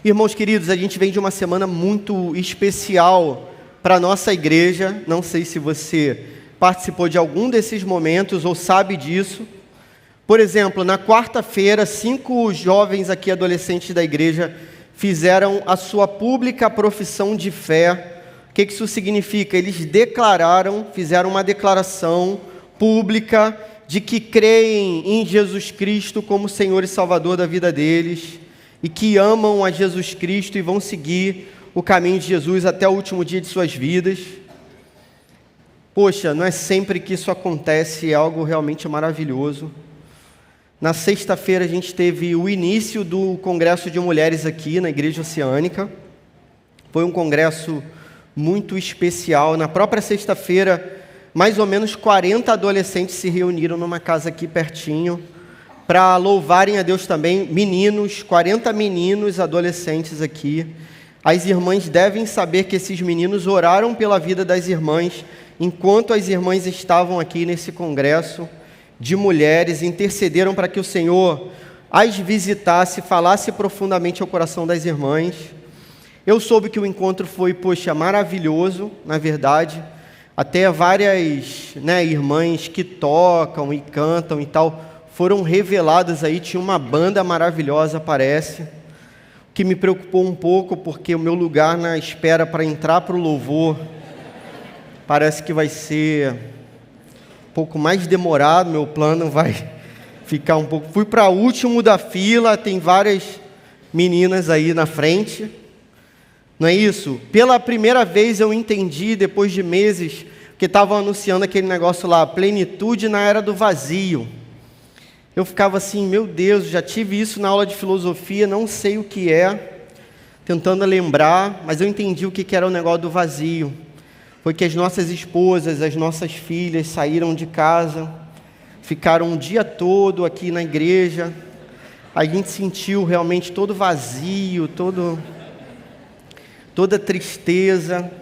Irmãos queridos, a gente vem de uma semana muito especial para a nossa igreja. Não sei se você participou de algum desses momentos ou sabe disso. Por exemplo, na quarta-feira, 5 jovens aqui, adolescentes da igreja, fizeram a sua pública profissão de fé. O que isso significa? Eles fizeram uma declaração pública de que creem em Jesus Cristo como Senhor e Salvador da vida deles, e que amam a Jesus Cristo e vão seguir o caminho de Jesus até o último dia de suas vidas. Poxa, não é sempre que isso acontece, é algo realmente maravilhoso. Na sexta-feira a gente teve o início do Congresso de Mulheres aqui na Igreja Oceânica. Foi um congresso muito especial. Na própria sexta-feira, mais ou menos 40 adolescentes se reuniram numa casa aqui pertinho, para louvarem a Deus também, 40 meninos adolescentes aqui. As irmãs devem saber que esses meninos oraram pela vida das irmãs, enquanto as irmãs estavam aqui nesse congresso de mulheres, intercederam para que o Senhor as visitasse, falasse profundamente ao coração das irmãs. Eu soube que o encontro foi, maravilhoso, na verdade, até várias irmãs que tocam e cantam e tal, foram reveladas aí, tinha uma banda maravilhosa, parece, que me preocupou um pouco, porque o meu lugar na espera para entrar para o louvor, parece que vai ser um pouco mais demorado, meu plano vai ficar um pouco... Fui para o último da fila, tem várias meninas aí na frente, não é isso? Pela primeira vez eu entendi, depois de meses, que estavam anunciando aquele negócio lá, plenitude na era do vazio. Eu ficava assim, meu Deus, já tive isso na aula de filosofia, não sei o que é, tentando lembrar, mas eu entendi o que era o negócio do vazio. Foi que as nossas esposas, as nossas filhas saíram de casa, ficaram o dia todo aqui na igreja, a gente sentiu realmente todo vazio, toda tristeza.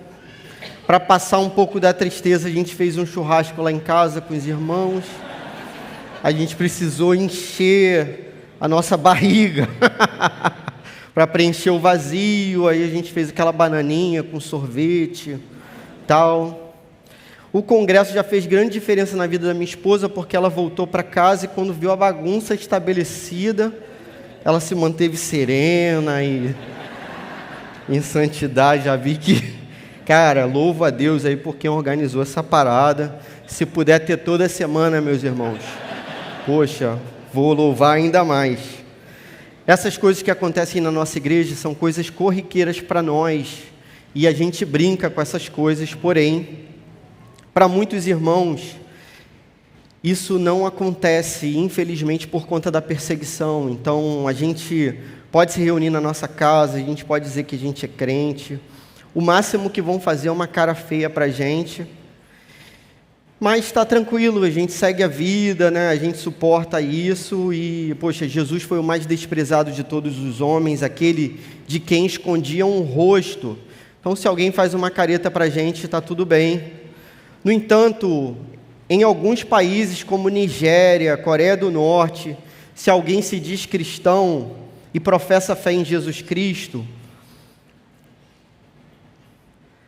Para passar um pouco da tristeza, a gente fez um churrasco lá em casa com os irmãos. A gente precisou encher a nossa barriga para preencher o vazio. Aí a gente fez aquela bananinha com sorvete, tal. O congresso já fez grande diferença na vida da minha esposa, porque ela voltou para casa e quando viu a bagunça estabelecida, ela se manteve serena e em santidade. Já vi que, cara, louvo a Deus aí por quem organizou essa parada. Se puder ter toda semana, meus irmãos, poxa, vou louvar ainda mais. Essas coisas que acontecem na nossa igreja são coisas corriqueiras para nós, e a gente brinca com essas coisas, porém, para muitos irmãos, isso não acontece, infelizmente, por conta da perseguição. Então, a gente pode se reunir na nossa casa, a gente pode dizer que a gente é crente, o máximo que vão fazer é uma cara feia para a gente, mas está tranquilo, a gente segue a vida, a gente suporta isso e, poxa, Jesus foi o mais desprezado de todos os homens, aquele de quem escondiam o rosto. Então, se alguém faz uma careta para a gente, está tudo bem. No entanto, em alguns países como Nigéria, Coreia do Norte, se alguém se diz cristão e professa fé em Jesus Cristo,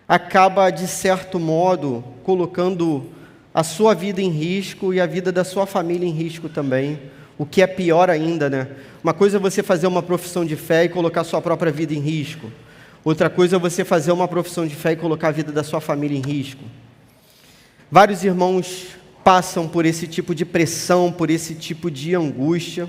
acaba, de certo modo, colocando a sua vida em risco e a vida da sua família em risco também, o que é pior ainda, Uma coisa é você fazer uma profissão de fé e colocar sua própria vida em risco. Outra coisa é você fazer uma profissão de fé e colocar a vida da sua família em risco. Vários irmãos passam por esse tipo de pressão, por esse tipo de angústia.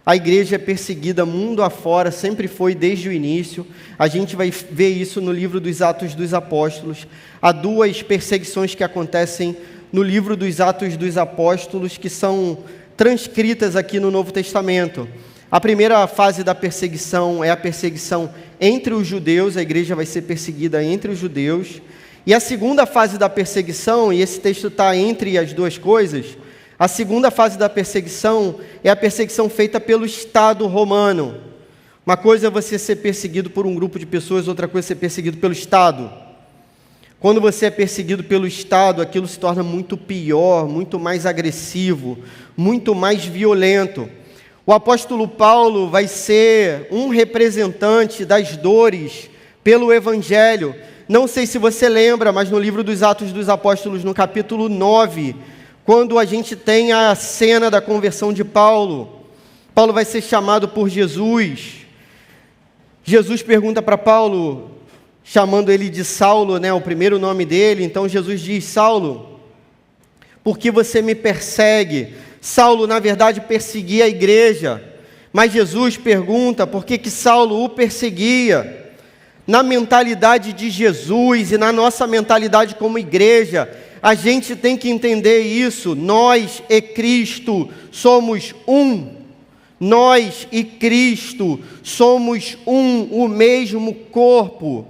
A igreja é perseguida mundo afora, sempre foi desde o início. A gente vai ver isso no livro dos Atos dos Apóstolos. Há 2 perseguições que acontecem no livro dos Atos dos Apóstolos, que são transcritas aqui no Novo Testamento. A primeira fase da perseguição é a perseguição entre os judeus, a igreja vai ser perseguida entre os judeus. E a segunda fase da perseguição, e esse texto está entre as duas coisas, a segunda fase da perseguição é a perseguição feita pelo Estado romano. Uma coisa é você ser perseguido por um grupo de pessoas, outra coisa é ser perseguido pelo Estado. Quando você é perseguido pelo Estado, aquilo se torna muito pior, muito mais agressivo, muito mais violento. O apóstolo Paulo vai ser um representante das dores pelo Evangelho. Não sei se você lembra, mas no livro dos Atos dos Apóstolos, no capítulo 9, quando a gente tem a cena da conversão de Paulo, Paulo vai ser chamado por Jesus. Jesus pergunta para Paulo, chamando ele de Saulo, né, o primeiro nome dele. Então Jesus diz: Saulo, por que você me persegue? Saulo, na verdade, perseguia a igreja, mas Jesus pergunta por que Saulo o perseguia. Na mentalidade de Jesus e na nossa mentalidade como igreja, a gente tem que entender isso. Nós e Cristo somos um. Nós e Cristo somos um, o mesmo corpo.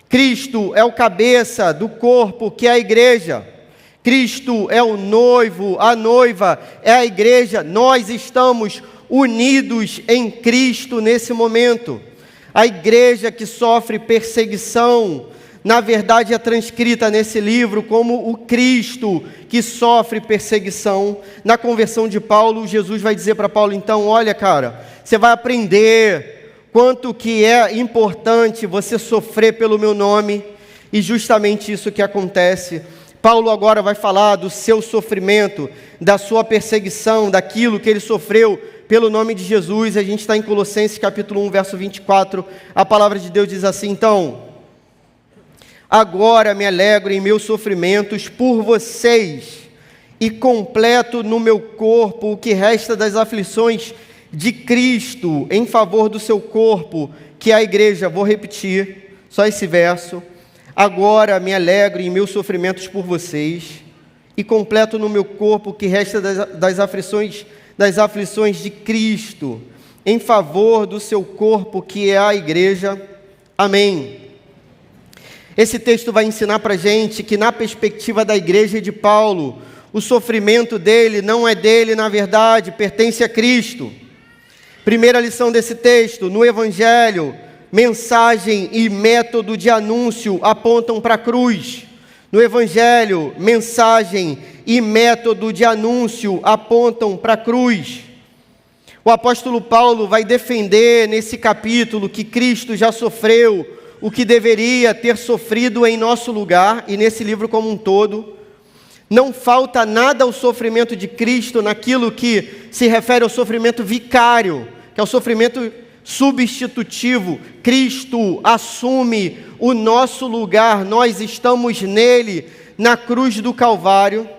Cristo é o cabeça do corpo, que é a igreja. Cristo é o noivo, a noiva é a igreja. Nós estamos unidos em Cristo nesse momento. A igreja que sofre perseguição, na verdade é transcrita nesse livro como o Cristo que sofre perseguição. Na conversão de Paulo, Jesus vai dizer para Paulo: então, olha, cara, você vai aprender quanto que é importante você sofrer pelo meu nome, e justamente isso que acontece. Paulo agora vai falar do seu sofrimento, da sua perseguição, daquilo que ele sofreu pelo nome de Jesus. A gente está em Colossenses capítulo 1, verso 24, a palavra de Deus diz assim: então, agora me alegro em meus sofrimentos por vocês, e completo no meu corpo o que resta das aflições de Cristo, em favor do seu corpo, que é a igreja. Vou repetir só esse verso. Agora me alegro em meus sofrimentos por vocês, e completo no meu corpo o que resta das aflições de Cristo, em favor do seu corpo, que é a igreja. Amém. Esse texto vai ensinar para a gente que, na perspectiva da igreja de Paulo, o sofrimento dele não é dele, na verdade, pertence a Cristo. Primeira lição desse texto: no Evangelho, mensagem e método de anúncio apontam para a cruz. No Evangelho, mensagem e método de anúncio apontam para a cruz. O apóstolo Paulo vai defender nesse capítulo que Cristo já sofreu o que deveria ter sofrido em nosso lugar, e nesse livro como um todo. Não falta nada ao sofrimento de Cristo naquilo que se refere ao sofrimento vicário, que é o sofrimento substitutivo. Cristo assume o nosso lugar, nós estamos nele, na cruz do Calvário.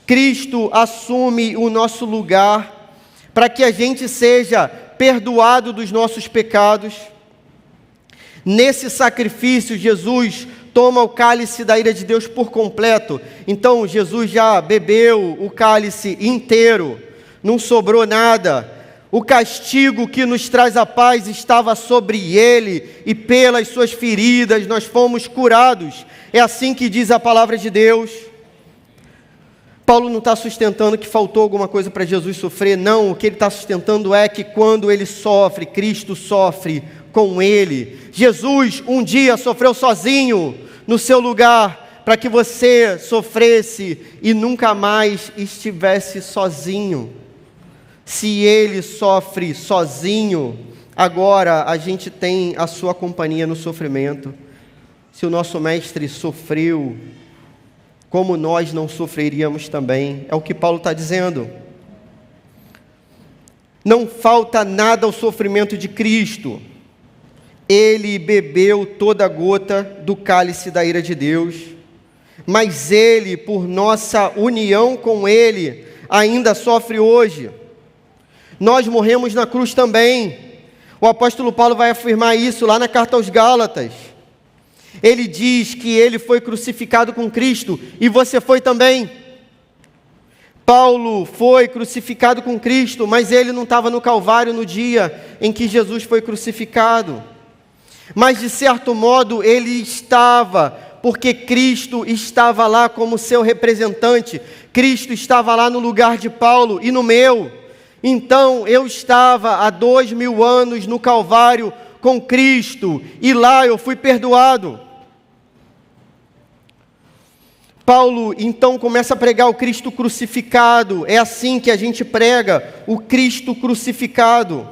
Cristo assume o nosso lugar para que a gente seja perdoado dos nossos pecados. Nesse sacrifício, Jesus toma o cálice da ira de Deus por completo. Então, Jesus já bebeu o cálice inteiro, não sobrou nada. O castigo que nos traz a paz estava sobre ele, e pelas suas feridas nós fomos curados. É assim que diz a palavra de Deus. Paulo não está sustentando que faltou alguma coisa para Jesus sofrer, não. O que ele está sustentando é que quando ele sofre, Cristo sofre com ele. Jesus um dia sofreu sozinho no seu lugar, para que você sofresse e nunca mais estivesse sozinho. Se ele sofre sozinho, agora a gente tem a sua companhia no sofrimento. Se o nosso mestre sofreu, como nós não sofreríamos também? É o que Paulo está dizendo. Não falta nada ao sofrimento de Cristo. Ele bebeu toda a gota do cálice da ira de Deus, mas ele, por nossa união com ele, ainda sofre hoje. Nós morremos na cruz também. O apóstolo Paulo vai afirmar isso lá na carta aos Gálatas. Ele diz que ele foi crucificado com Cristo, e você foi também. Paulo foi crucificado com Cristo, mas ele não estava no Calvário no dia em que Jesus foi crucificado. Mas de certo modo ele estava, porque Cristo estava lá como seu representante. Cristo estava lá no lugar de Paulo e no meu. Então eu estava há 2000 anos no Calvário com Cristo, e lá eu fui perdoado. Paulo então começa a pregar o Cristo crucificado. É assim que a gente prega o Cristo crucificado.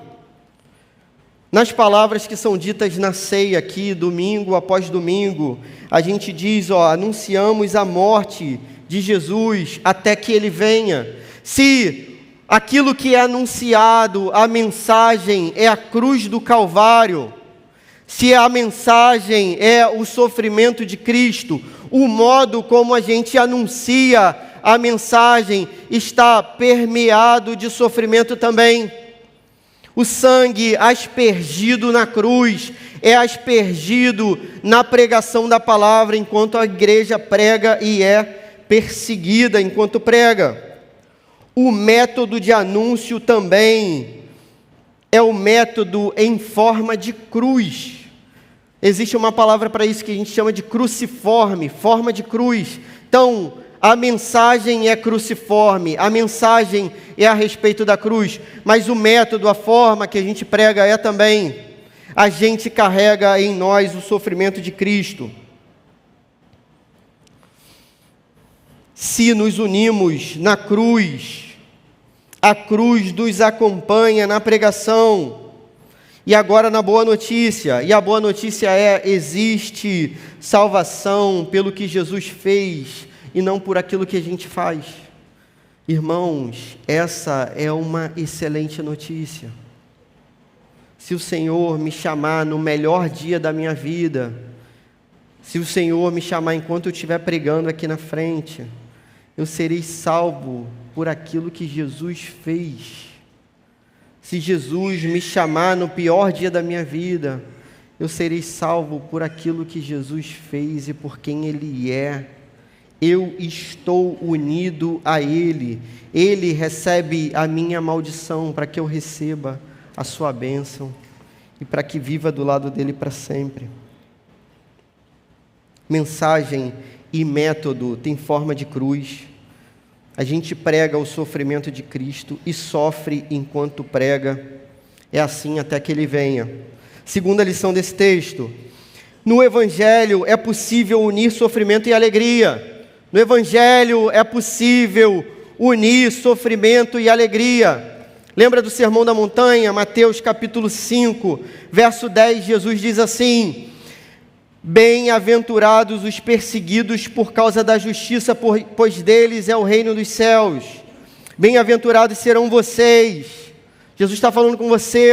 Nas palavras que são ditas na ceia aqui, domingo após domingo, a gente diz, anunciamos a morte de Jesus até que Ele venha. Se aquilo que é anunciado, a mensagem é a cruz do Calvário, se a mensagem é o sofrimento de Cristo, o modo como a gente anuncia a mensagem está permeado de sofrimento também. O sangue aspergido na cruz é aspergido na pregação da palavra, enquanto a igreja prega e é perseguida enquanto prega. O método de anúncio também é o método em forma de cruz. Existe uma palavra para isso que a gente chama de cruciforme, forma de cruz. Então, a mensagem é cruciforme, a mensagem é a respeito da cruz, mas o método, a forma que a gente prega é também, a gente carrega em nós o sofrimento de Cristo. Se nos unimos na cruz, a cruz nos acompanha na pregação. E agora na boa notícia, e a boa notícia é, existe salvação pelo que Jesus fez, e não por aquilo que a gente faz. Irmãos, essa é uma excelente notícia. Se o Senhor me chamar no melhor dia da minha vida, se o Senhor me chamar enquanto eu estiver pregando aqui na frente, eu serei salvo por aquilo que Jesus fez. Se Jesus me chamar no pior dia da minha vida, eu serei salvo por aquilo que Jesus fez e por quem Ele é. Eu estou unido a Ele. Ele recebe a minha maldição para que eu receba a sua bênção e para que viva do lado dele para sempre. Mensagem e método tem forma de cruz. A gente prega o sofrimento de Cristo e sofre enquanto prega. É assim até que Ele venha. Segunda lição desse texto. No Evangelho é possível unir sofrimento e alegria. No Evangelho é possível unir sofrimento e alegria. Lembra do Sermão da Montanha? Mateus capítulo 5, verso 10, Jesus diz assim: bem-aventurados os perseguidos por causa da justiça, pois deles é o reino dos céus. Bem-aventurados serão vocês. Jesus está falando com você,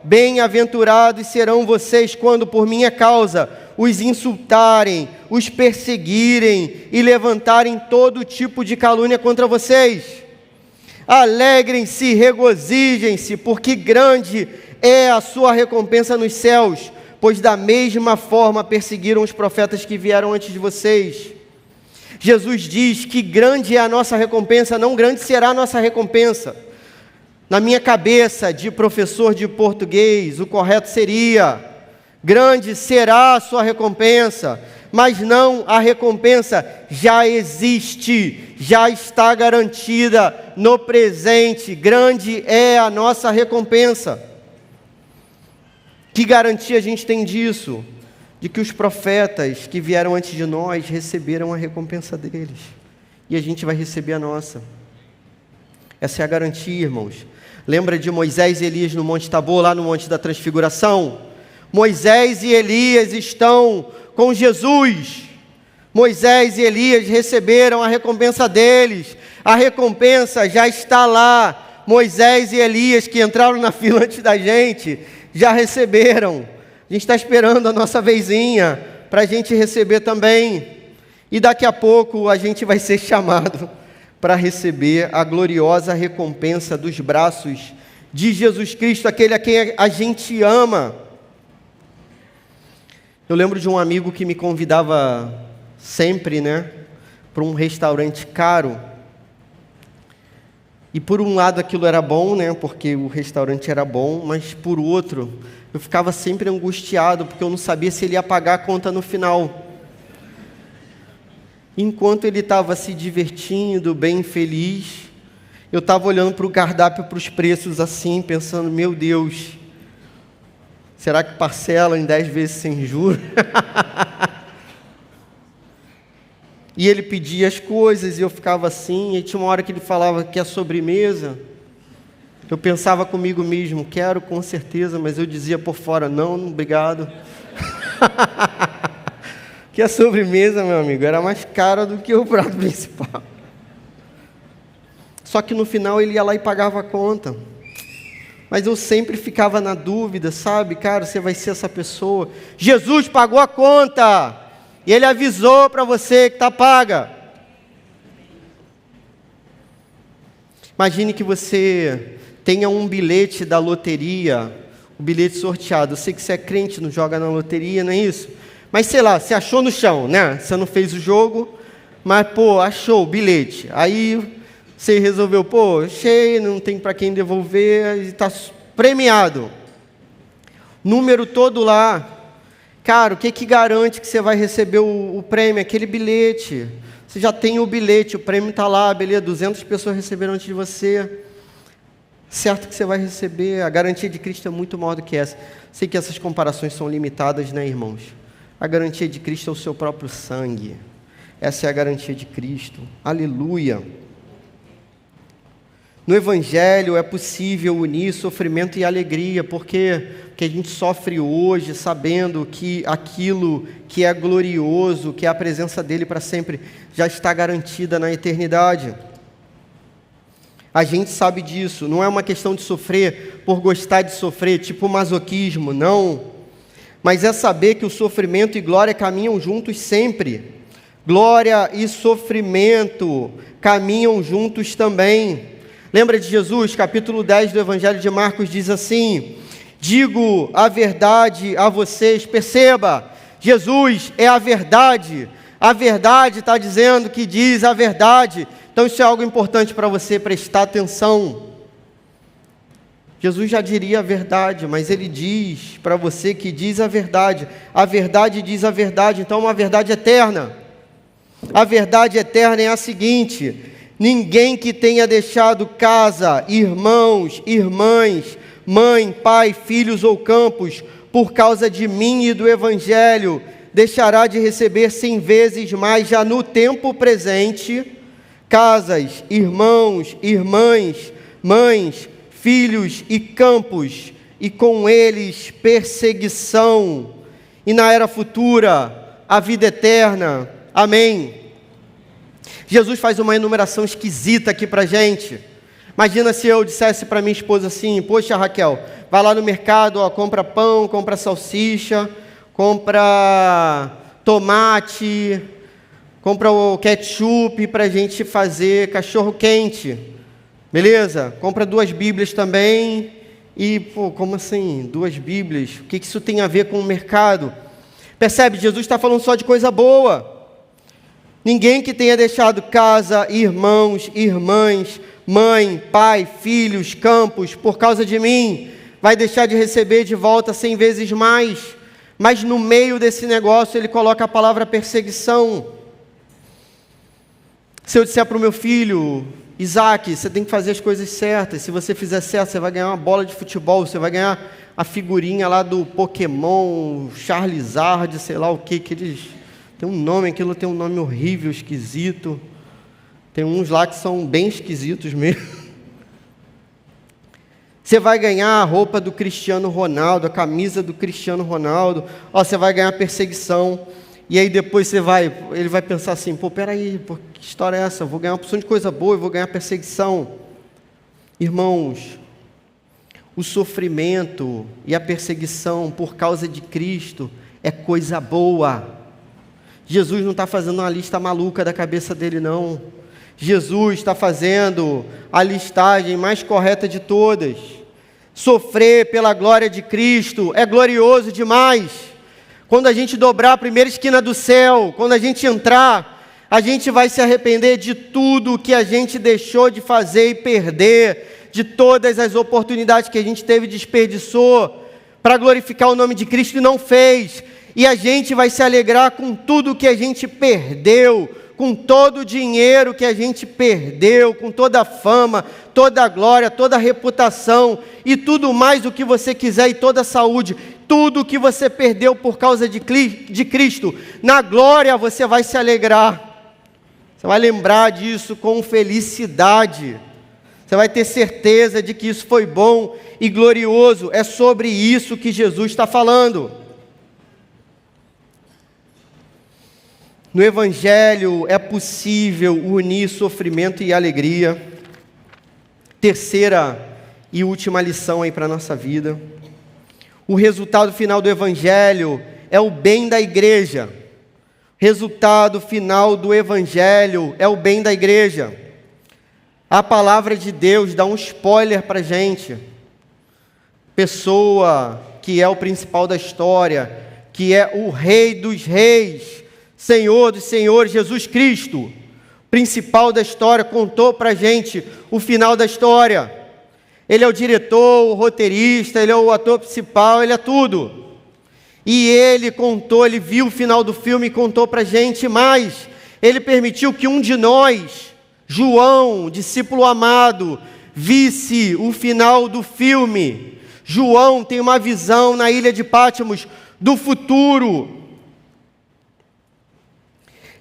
bem-aventurados serão vocês quando por minha causa os insultarem, os perseguirem e levantarem todo tipo de calúnia contra vocês. Alegrem-se, regozijem-se, porque grande é a sua recompensa nos céus, pois da mesma forma perseguiram os profetas que vieram antes de vocês. Jesus diz que grande é a nossa recompensa, não grande será a nossa recompensa. Na minha cabeça de professor de português, o correto seria: grande será a sua recompensa, mas não, a recompensa já existe, já está garantida no presente. Grande é a nossa recompensa. Que garantia a gente tem disso? De que os profetas que vieram antes de nós receberam a recompensa deles, e a gente vai receber a nossa. Essa é a garantia, irmãos. Lembra de Moisés e Elias no Monte Tabor, lá no Monte da Transfiguração? Moisés e Elias estão com Jesus. Moisés e Elias receberam a recompensa deles. A recompensa já está lá. Moisés e Elias, que entraram na fila antes da gente, já receberam. A gente está esperando a nossa vezinha para a gente receber também. E daqui a pouco a gente vai ser chamado para receber a gloriosa recompensa dos braços de Jesus Cristo, aquele a quem a gente ama. Eu lembro de um amigo que me convidava sempre, para um restaurante caro. E por um lado aquilo era bom, porque o restaurante era bom, mas por outro, eu ficava sempre angustiado, porque eu não sabia se ele ia pagar a conta no final. Enquanto ele estava se divertindo, bem feliz, eu estava olhando para o cardápio, para os preços assim, pensando: meu Deus, será que parcela em 10 vezes sem juros? e ele pedia as coisas, e eu ficava assim, e tinha uma hora que ele falava que a sobremesa, eu pensava comigo mesmo, quero com certeza, mas eu dizia por fora, não, obrigado. Que a sobremesa, meu amigo, era mais cara do que o prato principal. Só que no final ele ia lá e pagava a conta. Mas eu sempre ficava na dúvida, sabe? Cara, você vai ser essa pessoa. Jesus pagou a conta. E Ele avisou para você que está paga. Imagine que você tenha um bilhete da loteria, o bilhete sorteado. Eu sei que você é crente, não joga na loteria, não é isso? Mas sei lá, você achou no chão, né? Você não fez o jogo, mas pô, achou o bilhete. Aí você resolveu, pô, achei, não tem para quem devolver, está premiado. Número todo lá. Cara, o que garante que você vai receber o prêmio? Aquele bilhete. Você já tem o bilhete, o prêmio está lá, beleza, 200 pessoas receberam antes de você. Certo que você vai receber. A garantia de Cristo é muito maior do que essa. Sei que essas comparações são limitadas, né, irmãos? A garantia de Cristo é o seu próprio sangue. Essa é a garantia de Cristo. Aleluia. No Evangelho é possível unir sofrimento e alegria, porque a gente sofre hoje sabendo que aquilo que é glorioso, que é a presença dEle para sempre, já está garantida na eternidade. A gente sabe disso, não é uma questão de sofrer por gostar de sofrer, tipo masoquismo, não. Mas é saber que o sofrimento e glória caminham juntos sempre. Glória e sofrimento caminham juntos também. Lembra de Jesus, capítulo 10 do Evangelho de Marcos, diz assim: digo a verdade a vocês, perceba, Jesus é a verdade está dizendo que diz a verdade, então isso é algo importante para você prestar atenção. Jesus já diria a verdade, mas Ele diz para você que diz a verdade diz a verdade, então é uma verdade eterna. A verdade eterna é a seguinte: ninguém que tenha deixado casa, irmãos, irmãs, mãe, pai, filhos ou campos, por causa de mim e do Evangelho, deixará de receber 100 vezes mais já no tempo presente, casas, irmãos, irmãs, mães, filhos e campos, e com eles perseguição, e na era futura, a vida eterna. Amém. Jesus faz uma enumeração esquisita aqui para a gente. Imagina se eu dissesse para minha esposa assim: poxa, Raquel, vai lá no mercado, ó, compra pão, compra salsicha, compra tomate, compra o ketchup para a gente fazer cachorro quente, beleza? Compra 2 Bíblias também. E, pô, como assim, 2 Bíblias? O que isso tem a ver com o mercado? Percebe? Jesus está falando só de coisa boa. Ninguém que tenha deixado casa, irmãos, irmãs, mãe, pai, filhos, campos, por causa de mim, vai deixar de receber de volta 100 vezes mais. Mas no meio desse negócio ele coloca a palavra perseguição. Se eu disser para o meu filho: Isaac, você tem que fazer as coisas certas, se você fizer certo, você vai ganhar uma bola de futebol, você vai ganhar a figurinha lá do Pokémon, Charizard, sei lá o que eles... Tem um nome, aquilo tem um nome horrível, esquisito. Tem uns lá que são bem esquisitos mesmo. Você vai ganhar a roupa do Cristiano Ronaldo, a camisa do Cristiano Ronaldo. Ó, você vai ganhar perseguição. E aí depois ele vai pensar assim: pô, peraí, que história é essa? Eu vou ganhar uma porção de coisa boa e vou ganhar perseguição. Irmãos, o sofrimento e a perseguição por causa de Cristo é coisa boa. Jesus não está fazendo uma lista maluca da cabeça dele, não. Jesus está fazendo a listagem mais correta de todas. Sofrer pela glória de Cristo é glorioso demais. Quando a gente dobrar a primeira esquina do céu, quando a gente entrar, a gente vai se arrepender de tudo que a gente deixou de fazer e perder, de todas as oportunidades que a gente teve e desperdiçou para glorificar o nome de Cristo e não fez. E a gente vai se alegrar com tudo que a gente perdeu, com todo o dinheiro que a gente perdeu, com toda a fama, toda a glória, toda a reputação e tudo mais o que você quiser, e toda a saúde, tudo o que você perdeu por causa de Cristo, na glória você vai se alegrar. Você vai lembrar disso com felicidade. Você vai ter certeza de que isso foi bom e glorioso. É sobre isso que Jesus está falando. No Evangelho é possível unir sofrimento e alegria. Terceira e última lição aí para a nossa vida. O resultado final do Evangelho é o bem da igreja. Resultado final do Evangelho é o bem da igreja. A palavra de Deus dá um spoiler para a gente. Pessoa que é o principal da história, que é o Rei dos Reis, Senhor dos Senhores, Jesus Cristo, principal da história, contou para a gente o final da história. Ele é o diretor, o roteirista, ele é o ator principal, ele é tudo. E ele contou, ele viu o final do filme e contou para a gente, mas ele permitiu que um de nós, João, discípulo amado, visse o final do filme. João tem uma visão na ilha de Patmos do futuro.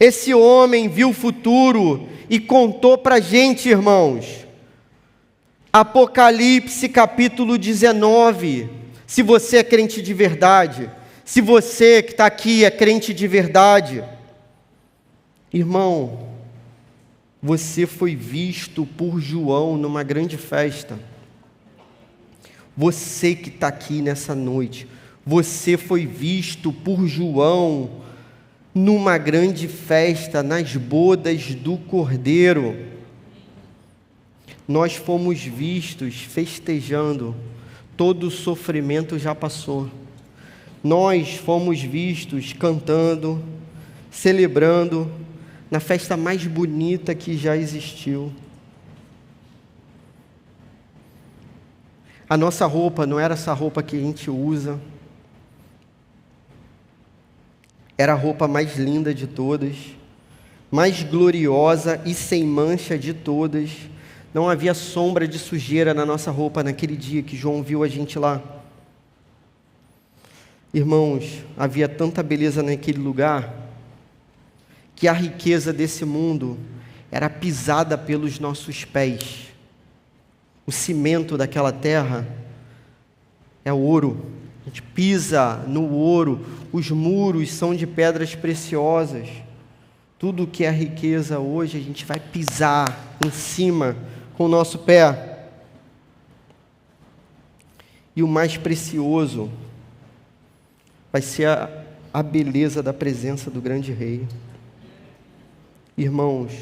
Esse homem viu o futuro e contou para a gente, irmãos. Apocalipse capítulo 19. Se você é crente de verdade, se você que está aqui é crente de verdade, irmão, você foi visto por João numa grande festa. Você que está aqui nessa noite, você foi visto por João numa grande festa, nas bodas do Cordeiro. Nós fomos vistos festejando, todo o sofrimento já passou. Nós fomos vistos cantando, celebrando, na festa mais bonita que já existiu. A nossa roupa não era essa roupa que a gente usa, era a roupa mais linda de todas, mais gloriosa e sem mancha de todas. Não havia sombra de sujeira na nossa roupa naquele dia que João viu a gente lá. Irmãos, havia tanta beleza naquele lugar, que a riqueza desse mundo era pisada pelos nossos pés. O cimento daquela terra é ouro. A gente pisa no ouro, os muros são de pedras preciosas. Tudo que é riqueza hoje, a gente vai pisar em cima com o nosso pé. E o mais precioso vai ser a beleza da presença do grande Rei. Irmãos,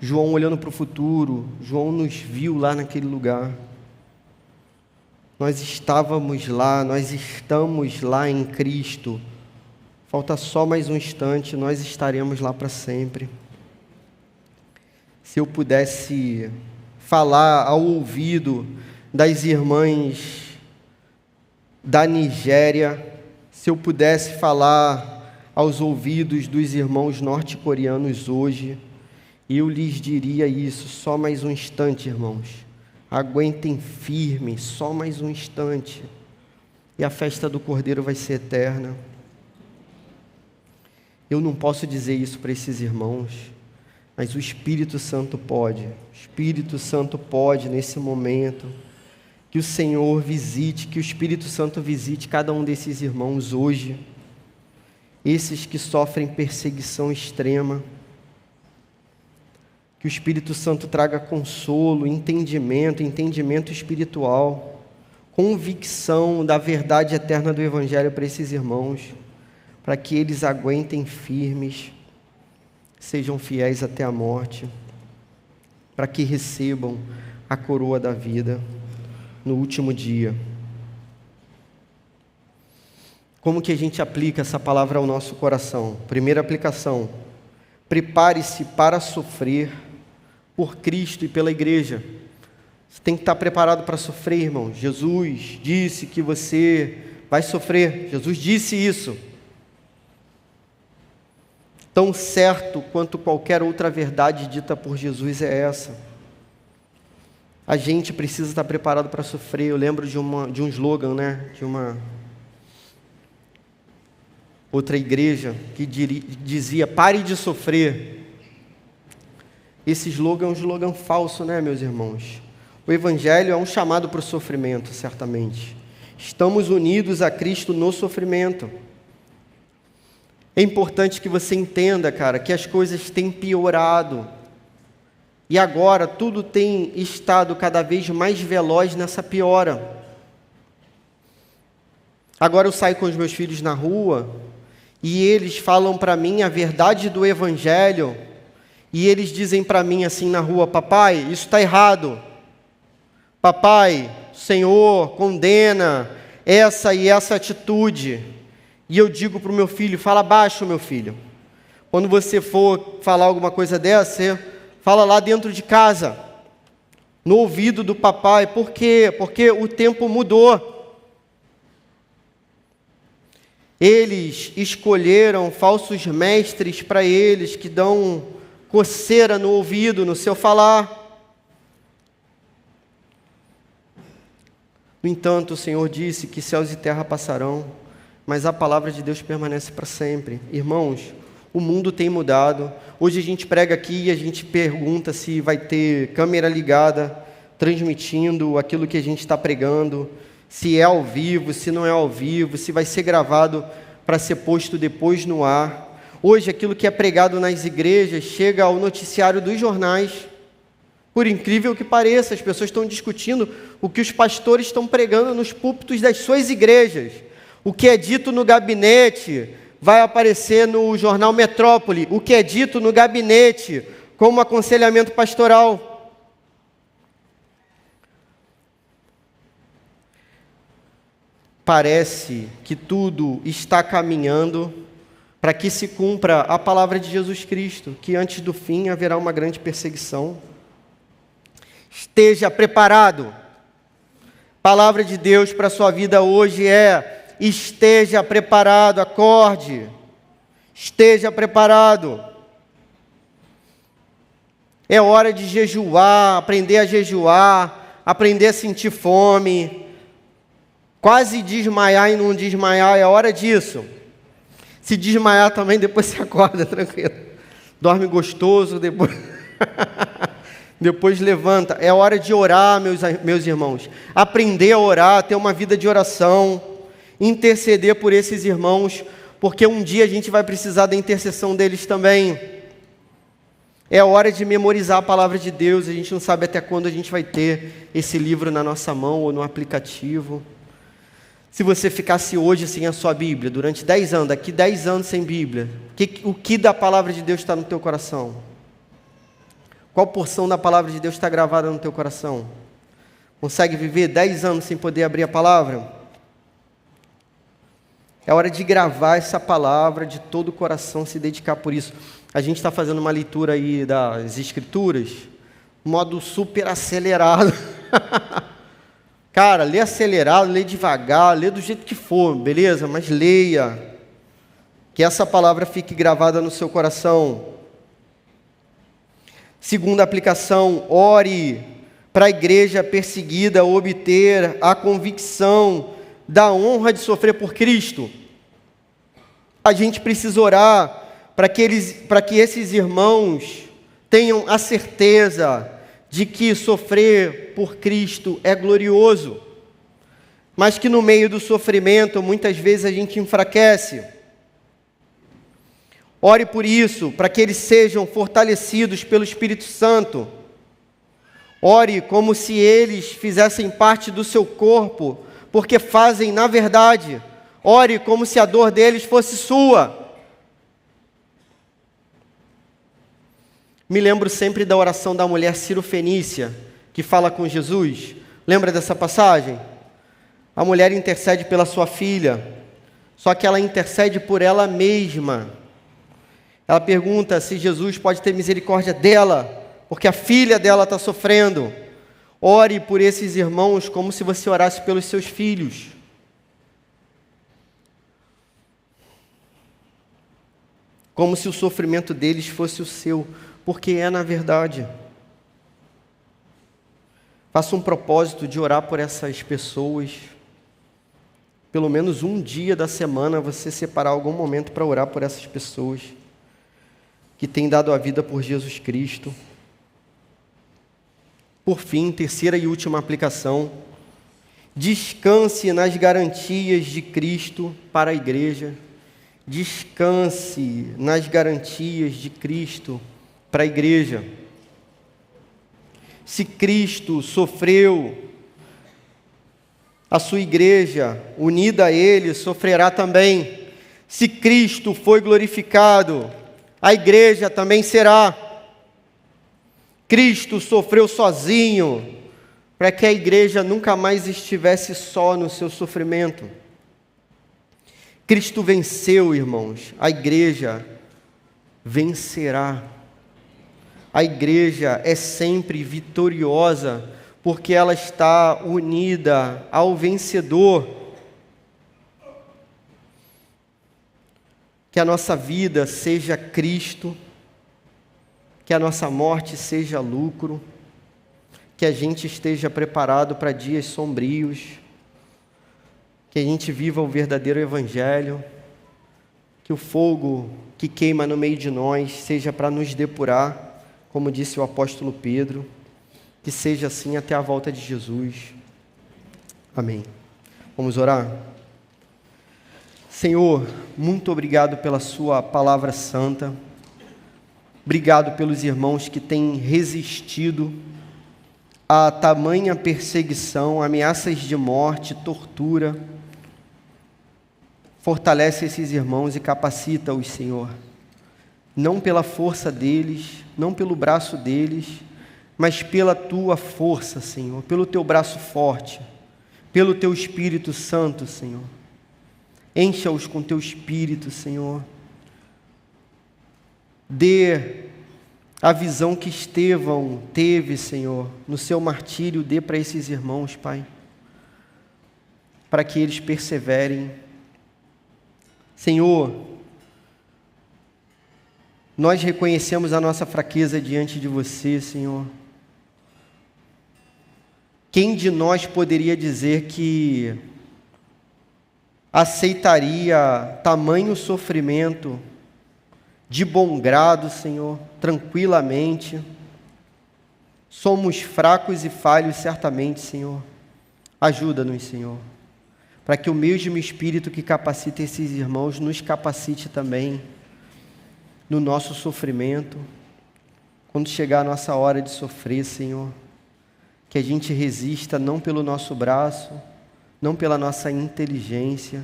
João olhando para o futuro, João nos viu lá naquele lugar. Nós estávamos lá, nós estamos lá em Cristo. Falta só mais um instante, nós estaremos lá para sempre. Se eu pudesse falar ao ouvido das irmãs da Nigéria, se eu pudesse falar aos ouvidos dos irmãos norte-coreanos hoje, eu lhes diria isso: só mais um instante, irmãos. Aguentem firme, só mais um instante. E a festa do Cordeiro vai ser eterna. Eu não posso dizer isso para esses irmãos, mas o Espírito Santo pode. O Espírito Santo pode, nesse momento, que o Senhor visite, que o Espírito Santo visite cada um desses irmãos hoje, esses que sofrem perseguição extrema. Que o Espírito Santo traga consolo, entendimento espiritual, convicção da verdade eterna do Evangelho para esses irmãos, para que eles aguentem firmes, sejam fiéis até a morte, para que recebam a coroa da vida no último dia. Como que a gente aplica essa palavra ao nosso coração? Primeira aplicação: prepare-se para sofrer por Cristo e pela igreja. Você tem que estar preparado para sofrer, irmão. Jesus disse que você vai sofrer. Jesus disse isso. Tão certo quanto qualquer outra verdade dita por Jesus é essa. A gente precisa estar preparado para sofrer. Eu lembro de um slogan, de uma outra igreja que dizia: pare de sofrer. Esse slogan é um slogan falso, né, meus irmãos? O Evangelho é um chamado para o sofrimento, certamente. Estamos unidos a Cristo no sofrimento. É importante que você entenda, cara, que as coisas têm piorado. E agora tudo tem estado cada vez mais veloz nessa piora. Agora eu saio com os meus filhos na rua e eles falam para mim a verdade do Evangelho e eles dizem para mim assim na rua: papai, isso está errado. Papai, o Senhor condena essa e essa atitude. E eu digo para o meu filho: fala baixo, meu filho. Quando você for falar alguma coisa dessa, você fala lá dentro de casa, no ouvido do papai. Por quê? Porque o tempo mudou. Eles escolheram falsos mestres para eles, que dão coceira no ouvido, no seu falar. No entanto, o Senhor disse que céus e terra passarão, mas a palavra de Deus permanece para sempre. Irmãos, o mundo tem mudado. Hoje a gente prega aqui e a gente pergunta se vai ter câmera ligada, transmitindo aquilo que a gente está pregando, se é ao vivo, se não é ao vivo, se vai ser gravado para ser posto depois no ar. Hoje aquilo que é pregado nas igrejas chega ao noticiário dos jornais. Por incrível que pareça, as pessoas estão discutindo o que os pastores estão pregando nos púlpitos das suas igrejas. O que é dito no gabinete vai aparecer no jornal Metrópole. O que é dito no gabinete como aconselhamento pastoral. Parece que tudo está caminhando para que se cumpra a palavra de Jesus Cristo, que antes do fim haverá uma grande perseguição. Esteja preparado. Palavra de Deus para a sua vida hoje é: esteja preparado, acorde. Esteja preparado. É hora de jejuar, aprender a jejuar, aprender a sentir fome. Quase desmaiar e não desmaiar, é hora disso. Se desmaiar também, depois você acorda, tranquilo. Dorme gostoso, depois levanta. É hora de orar, meus irmãos. Aprender a orar, ter uma vida de oração. Interceder por esses irmãos, porque um dia a gente vai precisar da intercessão deles também. É hora de memorizar a palavra de Deus. A gente não sabe até quando a gente vai ter esse livro na nossa mão ou no aplicativo. Se você ficasse hoje sem a sua Bíblia, durante 10 anos, daqui 10 anos sem Bíblia, o que da palavra de Deus está no teu coração? Qual porção da palavra de Deus está gravada no teu coração? Consegue viver 10 anos sem poder abrir a palavra? É hora de gravar essa palavra de todo o coração, se dedicar por isso. A gente está fazendo uma leitura aí das Escrituras, modo super acelerado. Cara, lê acelerado, lê devagar, lê do jeito que for, beleza? Mas leia. Que essa palavra fique gravada no seu coração. Segunda aplicação: ore para a igreja perseguida obter a convicção da honra de sofrer por Cristo. A gente precisa orar para que esses irmãos tenham a certeza de que sofrer por Cristo é glorioso, mas que no meio do sofrimento muitas vezes a gente enfraquece. Ore por isso, para que eles sejam fortalecidos pelo Espírito Santo. Ore como se eles fizessem parte do seu corpo, porque fazem na verdade. Ore como se a dor deles fosse sua. Me lembro sempre da oração da mulher Cirofenícia, que fala com Jesus. Lembra dessa passagem? A mulher intercede pela sua filha, só que ela intercede por ela mesma. Ela pergunta se Jesus pode ter misericórdia dela, porque a filha dela está sofrendo. Ore por esses irmãos como se você orasse pelos seus filhos. Como se o sofrimento deles fosse o seu, porque é na verdade. Faça um propósito de orar por essas pessoas. Pelo menos um dia da semana você separar algum momento para orar por essas pessoas que têm dado a vida por Jesus Cristo. Por fim, terceira e última aplicação: descanse nas garantias de Cristo para a igreja. Descanse nas garantias de Cristo para a igreja. Se Cristo sofreu, a sua igreja, unida a Ele, sofrerá também. Se Cristo foi glorificado, a igreja também será. Cristo sofreu sozinho, para que a igreja nunca mais estivesse só no seu sofrimento. Cristo venceu, irmãos, a igreja vencerá. A igreja é sempre vitoriosa, porque ela está unida ao vencedor. Que a nossa vida seja Cristo, que a nossa morte seja lucro, que a gente esteja preparado para dias sombrios, que a gente viva o verdadeiro Evangelho, que o fogo que queima no meio de nós seja para nos depurar, como disse o apóstolo Pedro, que seja assim até a volta de Jesus. Amém. Vamos orar? Senhor, muito obrigado pela sua palavra santa. Obrigado pelos irmãos que têm resistido a tamanha perseguição, ameaças de morte, tortura. Fortalece esses irmãos e capacita-os, Senhor. Não pela força deles, não pelo braço deles, mas pela tua força, Senhor, pelo teu braço forte, pelo teu Espírito Santo, Senhor. Encha-os com teu Espírito, Senhor. Dê a visão que Estevão teve, Senhor, no seu martírio, dê para esses irmãos, Pai, para que eles perseverem. Senhor, nós reconhecemos a nossa fraqueza diante de você, Senhor. Quem de nós poderia dizer que aceitaria tamanho sofrimento de bom grado, Senhor, tranquilamente? Somos fracos e falhos certamente, Senhor. Ajuda-nos, Senhor, para que o mesmo Espírito que capacita esses irmãos nos capacite também no nosso sofrimento, quando chegar a nossa hora de sofrer, Senhor, que a gente resista não pelo nosso braço, não pela nossa inteligência,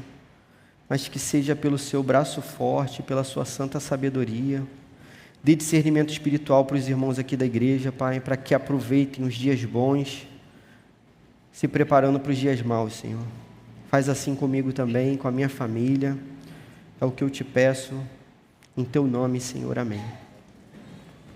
mas que seja pelo seu braço forte, pela sua santa sabedoria. Dê discernimento espiritual para os irmãos aqui da igreja, Pai, para que aproveitem os dias bons, se preparando para os dias maus, Senhor. Faz assim comigo também, com a minha família. É o que eu te peço, em teu nome, Senhor. Amém.